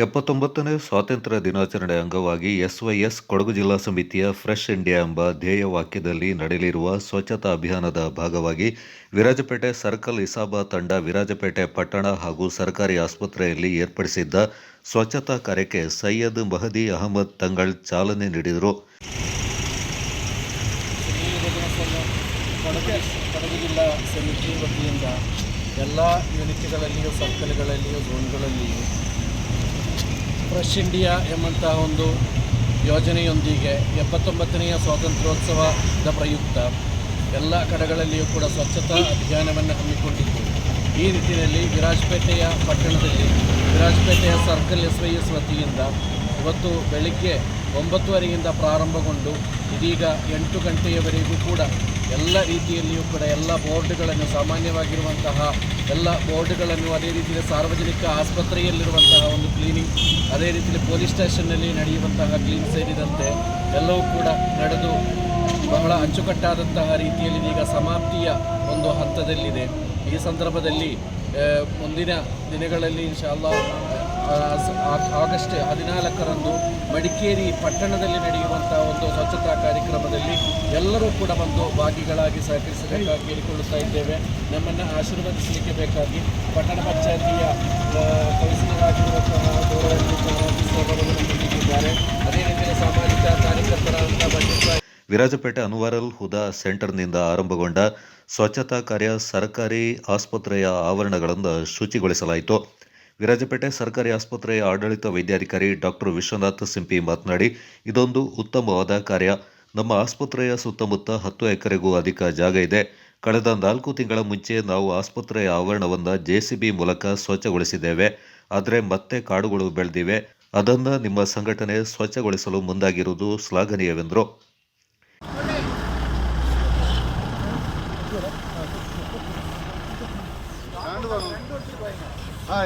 79ನೇ ಸ್ವಾತಂತ್ರ್ಯ ದಿನಾಚರಣೆ ಅಂಗವಾಗಿ ಎಸ್ವೈಎಸ್ ಕೊಡಗು ಜಿಲ್ಲಾ ಸಮಿತಿಯ ಫ್ರೆಶ್ ಇಂಡಿಯಾ ಎಂಬ ಧ್ಯೇಯ ವಾಕ್ಯದಲ್ಲಿ ನಡೆಯಲಿರುವ ಸ್ವಚ್ಛತಾ ಅಭಿಯಾನದ ಭಾಗವಾಗಿ ವಿರಾಜಪೇಟೆ ಸರ್ಕಲ್ ಇಸಾಬಾ ತಂಡ ವಿರಾಜಪೇಟೆ ಪಟ್ಟಣ ಹಾಗೂ ಸರ್ಕಾರಿ ಆಸ್ಪತ್ರೆಯಲ್ಲಿ ಏರ್ಪಡಿಸಿದ್ದ ಸ್ವಚ್ಛತಾ ಕಾರ್ಯಕ್ಕೆ ಸೈಯದ್ ಮಹದಿ ಅಹಮದ್ ತಂಗಳ್ ಚಾಲನೆ ನೀಡಿದರು. ಕೊಡಗು ಜಿಲ್ಲಾ ಸಮಿತಿ ವತಿಯಿಂದ ಎಲ್ಲ ಯೂನಿಟ್ಗಳಲ್ಲಿಯೂ ಸರ್ಕಲ್ಗಳಲ್ಲಿಯೂ ಝೋನ್ಗಳಲ್ಲಿಯೂ ಫ್ರೆಶ್ ಇಂಡಿಯಾ ಎಂಬಂತಹ ಒಂದು ಯೋಜನೆಯೊಂದಿಗೆ 79ನೆಯ ಸ್ವಾತಂತ್ರ್ಯೋತ್ಸವದ ಪ್ರಯುಕ್ತ ಎಲ್ಲ ಕಡೆಗಳಲ್ಲಿಯೂ ಕೂಡ ಸ್ವಚ್ಛತಾ ಅಭಿಯಾನವನ್ನು ಹಮ್ಮಿಕೊಂಡಿದ್ದು, ಈ ನಿಟ್ಟಿನಲ್ಲಿ ವಿರಾಜಪೇಟೆಯ ಪಟ್ಟಣದಲ್ಲಿ ವಿರಾಜಪೇಟೆಯ ಸರ್ಕಲ್ ಎಸ್ವೈಎಸ್ ವತಿಯಿಂದ ಇವತ್ತು ಬೆಳಗ್ಗೆ 9:30ರಿಂದ ಪ್ರಾರಂಭಗೊಂಡು ಇದೀಗ 8 ಗಂಟೆಯವರೆಗೂ ಕೂಡ ಎಲ್ಲ ರೀತಿಯಲ್ಲಿಯೂ ಕೂಡ ಎಲ್ಲ ಬೋರ್ಡ್ಗಳನ್ನು, ಸಾಮಾನ್ಯವಾಗಿರುವಂತಹ ಎಲ್ಲ ಬೋರ್ಡ್ಗಳನ್ನು, ಅದೇ ರೀತಿಯಲ್ಲಿ ಸಾರ್ವಜನಿಕ ಆಸ್ಪತ್ರೆಯಲ್ಲಿರುವಂತಹ ಒಂದು ಕ್ಲೀನಿಂಗ್, ಅದೇ ರೀತಿಯಲ್ಲಿ ಪೊಲೀಸ್ ಸ್ಟೇಷನ್ನಲ್ಲಿ ನಡೆಯುವಂತಹ ಕ್ಲೀನ್ ಸೇರಿದಂತೆ ಎಲ್ಲವೂ ಕೂಡ ನಡೆದು ಬಹಳ ಅಚ್ಚುಕಟ್ಟಾದಂತಹ ರೀತಿಯಲ್ಲಿ ಈಗ ಸಮಾಪ್ತಿಯ ಒಂದು ಹಂತದಲ್ಲಿದೆ. ಈ ಸಂದರ್ಭದಲ್ಲಿ ಮುಂದಿನ ದಿನಗಳಲ್ಲಿ ಇನ್ಶಾಅಲ್ಲಾ ಆಗಸ್ಟ್ 14ರಂದು ಮಡಿಕೇರಿ ಪಟ್ಟಣದಲ್ಲಿ ನಡೆಯುವಂಥ ಒಂದು ಸ್ವಚ್ಛತಾ ಕಾರ್ಯಕ್ರಮದಲ್ಲಿ ಎಲ್ಲರೂ ಕೂಡ ಬಂದು ಭಾಗಿಗಳಾಗಿ ಸಹಕರಿಸಬೇಕಾಗಿ ಕೇಳಿಕೊಳ್ಳುತ್ತಾ ಇದ್ದೇವೆ. ನಮ್ಮನ್ನು ಆಶೀರ್ವದಿಸಲಿಕ್ಕೆ ಬೇಕಾಗಿ ಪಟ್ಟಣ ಪಂಚಾಯತಿಯ ಕೌನ್ಸಿಲರಾಗಿರುವಂತಹ ಗೌರವಿದ್ದಾರೆ. ಅದೇ ರೀತಿಯಲ್ಲಿ ಸಾಮಾಜಿಕ ಕಾರ್ಯಕರ್ತರಾದಂಥ ವಿರಾಜಪೇಟೆ ಅನ್ವರಲ್ ಹುದಾ ಸೆಂಟರ್ನಿಂದ ಆರಂಭಗೊಂಡ ಸ್ವಚ್ಛತಾ ಕಾರ್ಯ ಸರ್ಕಾರಿ ಆಸ್ಪತ್ರೆಯ ಆವರಣಗಳನ್ನು ಶುಚಿಗೊಳಿಸಲಾಯಿತು. ವಿರಾಜಪೇಟೆ ಸರ್ಕಾರಿ ಆಸ್ಪತ್ರೆಯ ಆಡಳಿತ ವೈದ್ಯಾಧಿಕಾರಿ ಡಾಕ್ಟರ್ ವಿಶ್ವನಾಥ್ ಸಿಂಪಿ ಮಾತನಾಡಿ, ಇದೊಂದು ಉತ್ತಮವಾದ ಕಾರ್ಯ. ನಮ್ಮ ಆಸ್ಪತ್ರೆಯ ಸುತ್ತಮುತ್ತ 10 ಎಕರೆಗೂ ಅಧಿಕ ಜಾಗ ಇದೆ. ಕಳೆದ 4 ತಿಂಗಳ ಮುಂಚೆ ನಾವು ಆಸ್ಪತ್ರೆಯ ಆವರಣವನ್ನು JCB ಮೂಲಕ ಸ್ವಚ್ಛಗೊಳಿಸಿದ್ದೇವೆ. ಆದರೆ ಮತ್ತೆ ಕಾಡುಗಳು ಬೆಳೆದಿವೆ. ಅದನ್ನು ನಿಮ್ಮ ಸಂಘಟನೆ ಸ್ವಚ್ಛಗೊಳಿಸಲು ಮುಂದಾಗಿರುವುದು ಶ್ಲಾಘನೀಯವೆಂದರು.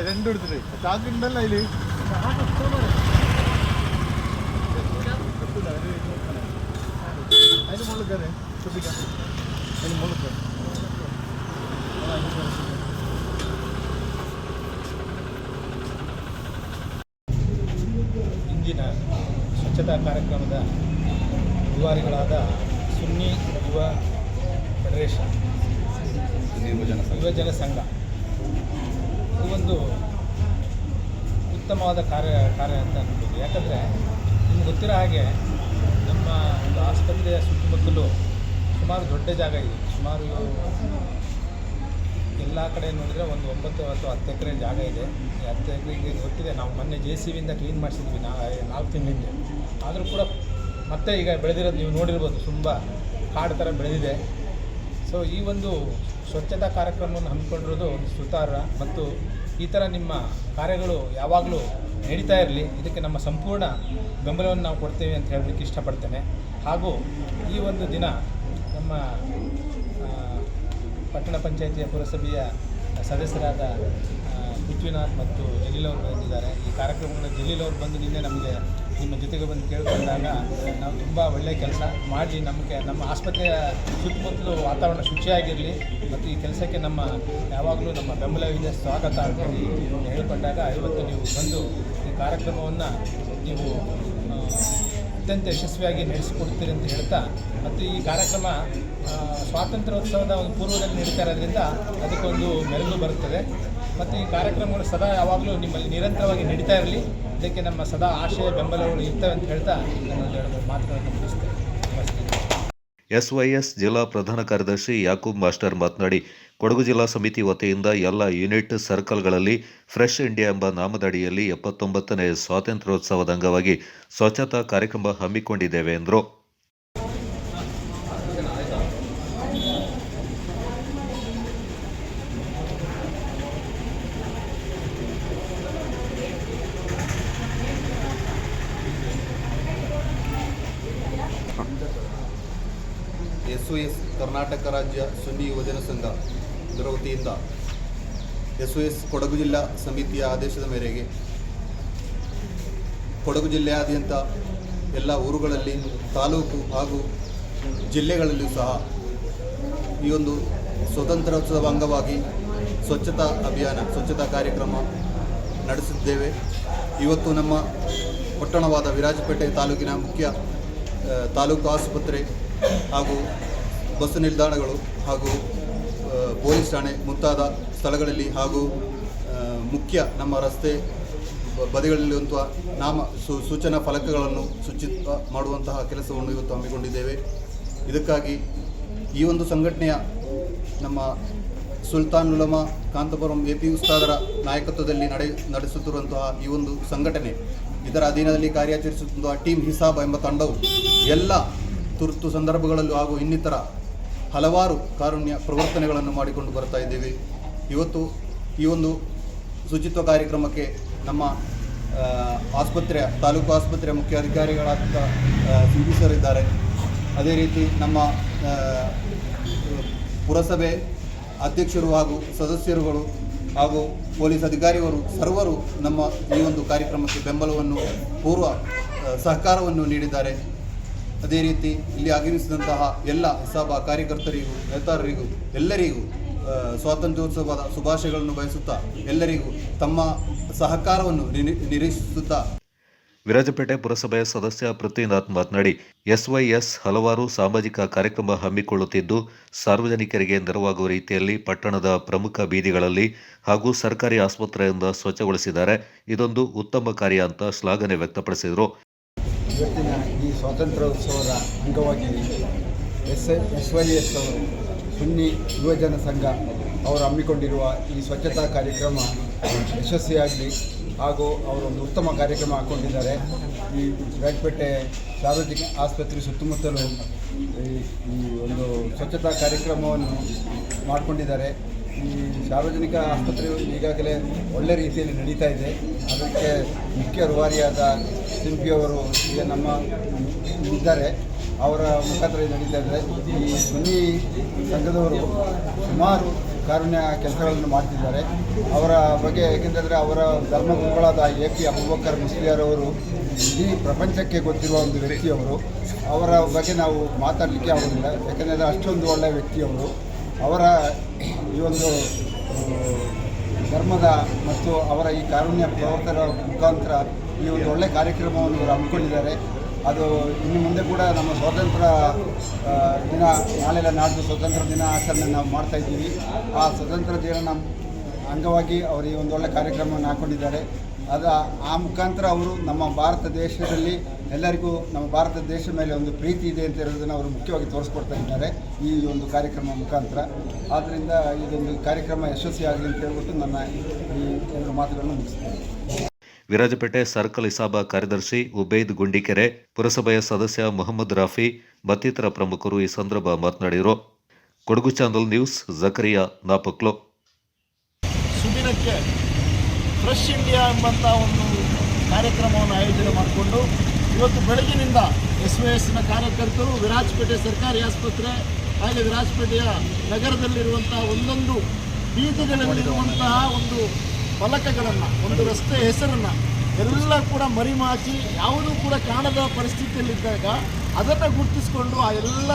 രണ്ട് എടുത്തിട്ട് ചാക്ക് ഉണ്ടല്ലോ അതില് അതിന് മുകളിൽ കയറി ശ്രദ്ധിക്കാം. അതിന് മുകളിൽ കയറി ಇಂದಿನ ಸ್ವಚ್ಛತಾ ಕಾರ್ಯಕ್ರಮದ ರೂವಾರಿಗಳಾದ ಸುನ್ನಿ ಯುವ ಫೆಡರೇಷನ್, ಯುವಜನ ಸಂಘ, ಇದು ಒಂದು ಉತ್ತಮವಾದ ಕಾರ್ಯ ಅಂತ ಅನ್ಬೋದು. ಯಾಕಂದರೆ ನಿಮ್ಗೆ ಗೊತ್ತಿರೋ ಹಾಗೆ ನಮ್ಮ ಒಂದು ಆಸ್ಪತ್ರೆಯ ಸುತ್ತಮುತ್ತಲು ಸುಮಾರು ದೊಡ್ಡ ಜಾಗ ಇದೆ. ಸುಮಾರು ಎಲ್ಲ ಕಡೆ ನೋಡಿದರೆ ಒಂದು 9 ಅಥವಾ 10 ಎಕರೆ ಜಾಗ ಇದೆ. 10 ಎಕರೆಗೆ ಗೊತ್ತಿದೆ. ನಾವು ಮೊನ್ನೆ JCBಯಿಂದ ಕ್ಲೀನ್ ಮಾಡಿಸಿದ್ವಿ 4 ತಿಂಗಳಿಂದ. ಆದರೂ ಕೂಡ ಮತ್ತೆ ಈಗ ಬೆಳೆದಿರೋದು ನೀವು ನೋಡಿರ್ಬೋದು, ತುಂಬ ಕಾಡು ಥರ ಬೆಳೆದಿದೆ. ಸೊ ಈ ಒಂದು ಸ್ವಚ್ಛತಾ ಕಾರ್ಯಕ್ರಮವನ್ನು ಹಮ್ಮಿಕೊಂಡಿರೋದು ಒಂದು ಸುತಾರ್ಹ, ಮತ್ತು ಈ ಥರ ನಿಮ್ಮ ಕಾರ್ಯಗಳು ಯಾವಾಗಲೂ ನಡೀತಾ ಇರಲಿ. ಇದಕ್ಕೆ ನಮ್ಮ ಸಂಪೂರ್ಣ ಬೆಂಬಲವನ್ನು ನಾವು ಕೊಡ್ತೇವೆ ಅಂತ ಹೇಳಲಿಕ್ಕೆ ಇಷ್ಟಪಡ್ತೇನೆ. ಹಾಗೂ ಈ ಒಂದು ದಿನ ನಮ್ಮ ಪಟ್ಟಣ ಪಂಚಾಯಿತಿಯ ಪುರಸಭೆಯ ಸದಸ್ಯರಾದ ಪೃಥ್ವಿನಾಥ್ ಮತ್ತು ಜಲೀಲ್ ಅವರು ಬಂದಿದ್ದಾರೆ. ಈ ಕಾರ್ಯಕ್ರಮವನ್ನು ಜಲೀಲ್ ಅವರು ಬಂದು ನಿನ್ನೆ ನಮಗೆ ನಿಮ್ಮ ಜೊತೆಗೆ ಬಂದು ಕೇಳ್ಕೊಂಡಾಗ ನಾವು ತುಂಬ ಒಳ್ಳೆಯ ಕೆಲಸ ಮಾಡಿ ನಮ್ಮ ಆಸ್ಪತ್ರೆಯ ಸುತ್ತಮುತ್ತಲು ವಾತಾವರಣ ಶುಚಿಯಾಗಿರಲಿ ಮತ್ತು ಈ ಕೆಲಸಕ್ಕೆ ಯಾವಾಗಲೂ ನಮ್ಮ ಬೆಂಬಲವಿದೆ, ಸ್ವಾಗತ ಅಂತೇಳಿ ಹೇಳಿಕೊಂಡಾಗ ಇವತ್ತು ನೀವು ಬಂದು ಈ ಕಾರ್ಯಕ್ರಮವನ್ನು ನೀವು ಅತ್ಯಂತ ಯಶಸ್ವಿಯಾಗಿ ನಡೆಸಿಕೊಡ್ತೀರಿ ಅಂತ ಹೇಳ್ತಾ, ಮತ್ತು ಈ ಕಾರ್ಯಕ್ರಮ ಸ್ವಾತಂತ್ರ್ಯೋತ್ಸವದ ಒಂದು ಪೂರ್ವದಲ್ಲಿ ನಡೀತಾ ಇರೋದ್ರಿಂದ ಅದಕ್ಕೊಂದು ಮೆರುಗು ಬರುತ್ತದೆ. ಮತ್ತು ಈ ಕಾರ್ಯಕ್ರಮಗಳು ಸದಾ ಯಾವಾಗಲೂ ನಿಮ್ಮಲ್ಲಿ ನಿರಂತರವಾಗಿ ನಡೀತಾ ಇರಲಿ, ಇದಕ್ಕೆ ನಮ್ಮ ಸದಾ ಆಶಯ ಬೆಂಬಲಗಳು ಇರ್ತವೆ ಅಂತ ಹೇಳ್ತಾ ನನ್ನ ಮಾತುಗಳನ್ನು ಮುಗಿಸ್ತೇನೆ. ಎಸ್ವೈಎಸ್ ಜಿಲ್ಲಾ ಪ್ರಧಾನ ಕಾರ್ಯದರ್ಶಿ ಯಾಕೂಬ್ ಮಾಸ್ಟರ್ ಮಾತನಾಡಿ, ಕೊಡಗು ಜಿಲ್ಲಾ ಸಮಿತಿ ವತಿಯಿಂದ ಎಲ್ಲ ಯೂನಿಟ್ ಸರ್ಕಲ್ಗಳಲ್ಲಿ ಫ್ರೆಶ್ ಇಂಡಿಯಾ ಎಂಬ ನಾಮದಡಿಯಲ್ಲಿ 79ನೇ ಸ್ವಾತಂತ್ರ್ಯೋತ್ಸವದ ಅಂಗವಾಗಿ ಸ್ವಚ್ಛತಾ ಕಾರ್ಯಕ್ರಮ ಹಮ್ಮಿಕೊಂಡಿದ್ದೇವೆ ಎಂದರು. SOS ಕರ್ನಾಟಕ ರಾಜ್ಯ ಸುನ್ನಿ ಯುವಜನ ಸಂಘ ಇದರ ವತಿಯಿಂದ SOS ಕೊಡಗು ಜಿಲ್ಲಾ ಸಮಿತಿಯ ಆದೇಶದ ಮೇರೆಗೆ ಕೊಡಗು ಜಿಲ್ಲೆಯಾದ್ಯಂತ ಎಲ್ಲ ಊರುಗಳಲ್ಲಿ, ತಾಲೂಕು ಹಾಗೂ ಜಿಲ್ಲೆಗಳಲ್ಲಿಯೂ ಸಹ ಈ ಒಂದು ಸ್ವತಂತ್ರೋತ್ಸವ ಅಂಗವಾಗಿ ಸ್ವಚ್ಛತಾ ಅಭಿಯಾನ, ಸ್ವಚ್ಛತಾ ಕಾರ್ಯಕ್ರಮ ನಡೆಸಿದ್ದೇವೆ. ಇವತ್ತು ನಮ್ಮ ಪಟ್ಟಣವಾದ ವಿರಾಜಪೇಟೆ ತಾಲೂಕಿನ ಮುಖ್ಯ ತಾಲೂಕು ಆಸ್ಪತ್ರೆ ಹಾಗೂ ಬಸ್ ನಿಲ್ದಾಣಗಳು ಹಾಗೂ ಪೊಲೀಸ್ ಠಾಣೆ ಮುಂತಾದ ಸ್ಥಳಗಳಲ್ಲಿ ಹಾಗೂ ಮುಖ್ಯ ನಮ್ಮ ರಸ್ತೆ ಬದಿಗಳಲ್ಲಿರುವಂತಹ ಸೂಚನಾ ಫಲಕಗಳನ್ನು ಶುಚಿತ್ವ ಮಾಡುವಂತಹ ಕೆಲಸವನ್ನು ಇವತ್ತು ಹಮ್ಮಿಕೊಂಡಿದ್ದೇವೆ. ಇದಕ್ಕಾಗಿ ಈ ಒಂದು ಸಂಘಟನೆಯ ನಮ್ಮ ಸುಲ್ತಾನ್ ಉಲಮಾ ಕಾಂತಪುರಂ AP ಉಸ್ತಾದರ ನಾಯಕತ್ವದಲ್ಲಿ ನಡೆಸುತ್ತಿರುವಂತಹ ಈ ಒಂದು ಸಂಘಟನೆ, ಇದರ ಅಧೀನದಲ್ಲಿ ಕಾರ್ಯಾಚರಿಸುತ್ತಿರುವ ಟೀಮ್ ಹಿಸಾಬ್ ಎಂಬ ತಂಡವು ಎಲ್ಲ ತುರ್ತು ಸಂದರ್ಭಗಳಲ್ಲೂ ಹಾಗೂ ಇನ್ನಿತರ ಹಲವಾರು ಕಾರುಣ್ಯ ಪ್ರವರ್ತನೆಗಳನ್ನು ಮಾಡಿಕೊಂಡು ಬರ್ತಾ ಇದ್ದೇವೆ. ಇವತ್ತು ಈ ಒಂದು ಶುಚಿತ್ವ ಕಾರ್ಯಕ್ರಮಕ್ಕೆ ನಮ್ಮ ತಾಲೂಕು ಆಸ್ಪತ್ರೆಯ ಮುಖ್ಯ ಅಧಿಕಾರಿಗಳಾದ CP ಸರ್ ಇದ್ದಾರೆ. ಅದೇ ರೀತಿ ನಮ್ಮ ಪುರಸಭೆ ಅಧ್ಯಕ್ಷರು ಹಾಗೂ ಸದಸ್ಯರುಗಳು ಹಾಗೂ ಪೊಲೀಸ್ ಅಧಿಕಾರಿಗಳು ಸರ್ವರು ನಮ್ಮ ಈ ಒಂದು ಕಾರ್ಯಕ್ರಮಕ್ಕೆ ಬೆಂಬಲವನ್ನು ಪೂರ್ವ ಸಹಕಾರವನ್ನು ನೀಡಿದ್ದಾರೆ. ಅದೇ ರೀತಿ ಇಲ್ಲಿ ಆಗಮಿಸಿದಂತಹ ಎಲ್ಲ ಹಿಸಾಬ ಕಾರ್ಯಕರ್ತರಿಗೂ ನೇತಾರರಿಗೂ ಎಲ್ಲರಿಗೂ ಸ್ವಾತಂತ್ರ್ಯೋತ್ಸವದ ಶುಭಾಶಯಗಳನ್ನು ಬಯಸುತ್ತಾ ಎಲ್ಲರಿಗೂ ತಮ್ಮ ಸಹಕಾರವನ್ನು ನಿರೀಕ್ಷಿಸುತ್ತಾ ವಿರಾಜಪೇಟೆ ಪುರಸಭೆಯ ಸದಸ್ಯ ಪೃಥ್ವಿನಾಥ್ ಮಾತನಾಡಿ, SYS ಹಲವಾರು ಸಾಮಾಜಿಕ ಕಾರ್ಯಕ್ರಮ ಹಮ್ಮಿಕೊಳ್ಳುತ್ತಿದ್ದು ಸಾರ್ವಜನಿಕರಿಗೆ ನೆರವಾಗುವ ರೀತಿಯಲ್ಲಿ ಪಟ್ಟಣದ ಪ್ರಮುಖ ಬೀದಿಗಳಲ್ಲಿ ಹಾಗೂ ಸರ್ಕಾರಿ ಆಸ್ಪತ್ರೆಯಿಂದ ಸ್ವಚ್ಛಗೊಳಿಸಿದ್ದಾರೆ. ಇದೊಂದು ಉತ್ತಮ ಕಾರ್ಯ ಅಂತ ಶ್ಲಾಘನೆ ವ್ಯಕ್ತಪಡಿಸಿದರು. ಇವತ್ತಿನ ಈ ಸ್ವಾತಂತ್ರ್ಯೋತ್ಸವದ ಅಂಗವಾಗಿ SYS ಅವರು ಸುನ್ನಿ ಯುವಜನ ಸಂಘ ಅವರು ಹಮ್ಮಿಕೊಂಡಿರುವ ಈ ಸ್ವಚ್ಛತಾ ಕಾರ್ಯಕ್ರಮ ಯಶಸ್ವಿಯಾಗಲಿ ಹಾಗೂ ಅವರೊಂದು ಉತ್ತಮ ಕಾರ್ಯಕ್ರಮ ಹಾಕ್ಕೊಂಡಿದ್ದಾರೆ. ಈ ವಿರಾಜಪೇಟೆ ಸಾರ್ವಜನಿಕ ಆಸ್ಪತ್ರೆ ಸುತ್ತಮುತ್ತಲೂ ಈ ಒಂದು ಸ್ವಚ್ಛತಾ ಕಾರ್ಯಕ್ರಮವನ್ನು ಮಾಡಿಕೊಂಡಿದ್ದಾರೆ. ಈ ಸಾರ್ವಜನಿಕ ಆಸ್ಪತ್ರೆಯು ಈಗಾಗಲೇ ಒಳ್ಳೆ ರೀತಿಯಲ್ಲಿ ನಡೀತಾ ಇದೆ. ಅದಕ್ಕೆ ಮುಖ್ಯ ರೂವಾರಿಯಾದ ಸಿಂಪಿ ಅವರು ಈಗ ನಮ್ಮ ಇದ್ದಾರೆ, ಅವರ ಮುಖಾಂತರ ನಡೀತಾ ಇದ್ದಾರೆ. ಈ ಸುನ್ನಿ ಸಂಘದವರು ಸುಮಾರು ಕಾರುಣ್ಯ ಕೆಲಸಗಳನ್ನು ಮಾಡ್ತಿದ್ದಾರೆ. ಅವರ ಬಗ್ಗೆ ಏಕೆಂದರೆ ಅವರ ಧರ್ಮಗುರುಗಳಾದ AP ಅಬೂಬಕರ್ ಮುಸ್ಲಿಯಾರವರು ಇಡೀ ಪ್ರಪಂಚಕ್ಕೆ ಗೊತ್ತಿರುವ ಒಂದು ವ್ಯಕ್ತಿಯವರು. ಅವರ ಬಗ್ಗೆ ನಾವು ಮಾತಾಡಲಿಕ್ಕೆ ಆಗೋದಿಲ್ಲ, ಯಾಕೆಂದರೆ ಅಷ್ಟೊಂದು ಒಳ್ಳೆಯ ವ್ಯಕ್ತಿಯವರು. ಅವರ ಈ ಒಂದು ಧರ್ಮದ ಮತ್ತು ಅವರ ಈ ಕಾರುಣ್ಯ ಪ್ರವರ್ತನ ಮುಖಾಂತರ ಈ ಒಂದು ಒಳ್ಳೆಯ ಕಾರ್ಯಕ್ರಮವನ್ನು ಇವರು ಹಮ್ಮಿಕೊಂಡಿದ್ದಾರೆ. ಅದು ಇನ್ನು ಮುಂದೆ ಕೂಡ ನಮ್ಮ ಸ್ವಾತಂತ್ರ್ಯ ದಿನ ನಾಳೆಲ್ಲ ನಾಡ್ದು ಸ್ವತಂತ್ರ ದಿನ ಆಚರಣೆ ನಾವು ಮಾಡ್ತಾಯಿದ್ದೀವಿ. ಆ ಸ್ವತಂತ್ರ ದಿನ ಅಂಗವಾಗಿ ಅವರು ಈ ಒಂದು ಒಳ್ಳೆಯ ಕಾರ್ಯಕ್ರಮವನ್ನು ಹಾಕ್ಕೊಂಡಿದ್ದಾರೆ. ಆ ಮುಖಾಂತರ ಅವರು ನಮ್ಮ ಭಾರತ ದೇಶದಲ್ಲಿ ಎಲ್ಲರಿಗೂ ನಮ್ಮ ಭಾರತ ದೇಶದ ಮೇಲೆ ಒಂದು ಪ್ರೀತಿ ಇದೆ ಅಂತ ಇರೋದನ್ನು ಅವರು ಮುಖ್ಯವಾಗಿ ತೋರಿಸ್ಕೊಡ್ತಾ ಇದ್ದಾರೆ ಈ ಒಂದು ಕಾರ್ಯಕ್ರಮ ಮುಖಾಂತರ. ಆದ್ದರಿಂದ ಇದೊಂದು ಕಾರ್ಯಕ್ರಮ ಯಶಸ್ವಿಯಾಗಲಿ ಅಂತ ಹೇಳ್ಬಿಟ್ಟು ನನ್ನ ಈ ಎರಡು ಮಾತುಗಳನ್ನು ಮುಗಿಸ್ತೇನೆ. ವಿರಾಜಪೇಟೆ ಸರ್ಕಲ್ ಹಿಸಾಬ ಕಾರ್ಯದರ್ಶಿ ಉಬೇದ್ ಗುಂಡಿಕೆರೆ, ಪುರಸಭೆಯ ಸದಸ್ಯ ಮೊಹಮ್ಮದ್ ರಾಫಿ ಮತ್ತಿತರ ಪ್ರಮುಖರು ಈ ಸಂದರ್ಭ ಮಾತನಾಡಿದರು. Kodagu channel news, Zakariya ನಾಪಕ್ಲೋ. ಸುದಿನಕ್ಕೆ fresh India ಎಂಬಂಥ ಒಂದು ಕಾರ್ಯಕ್ರಮವನ್ನು ಆಯೋಜನೆ ಮಾಡಿಕೊಂಡು ಇವತ್ತು ಬೆಳಗಿನಿಂದ SYSನ ಕಾರ್ಯಕರ್ತರು ವಿರಾಜಪೇಟೆ ಸರ್ಕಾರಿ ಆಸ್ಪತ್ರೆ ಹಾಗೆ ವಿರಾಜಪೇಟೆಯ ನಗರದಲ್ಲಿರುವಂಥ ಒಂದೊಂದು ಬೀದಿಗಳಲ್ಲಿರುವಂತಹ ಒಂದು ಫಲಕಗಳನ್ನು, ಒಂದು ರಸ್ತೆ ಹೆಸರನ್ನು ಎಲ್ಲ ಕೂಡ ಮರಿಮಾಚಿ ಯಾವುದೂ ಕೂಡ ಕಾಣದ ಪರಿಸ್ಥಿತಿಯಲ್ಲಿದ್ದಾಗ ಅದನ್ನು ಗುರುತಿಸಿಕೊಂಡು ಆ ಎಲ್ಲ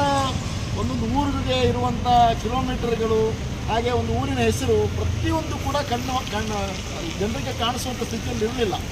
ಒಂದೊಂದು ಊರಿಗೆ ಇರುವಂಥ ಕಿಲೋಮೀಟರ್ಗಳು ಹಾಗೆ ಒಂದು ಊರಿನ ಹೆಸರು ಪ್ರತಿಯೊಂದು ಕೂಡ ಜನರಿಗೆ ಕಾಣಿಸುವಂಥ ಸ್ಥಿತಿಯಲ್ಲಿ ಇರಲಿಲ್ಲ.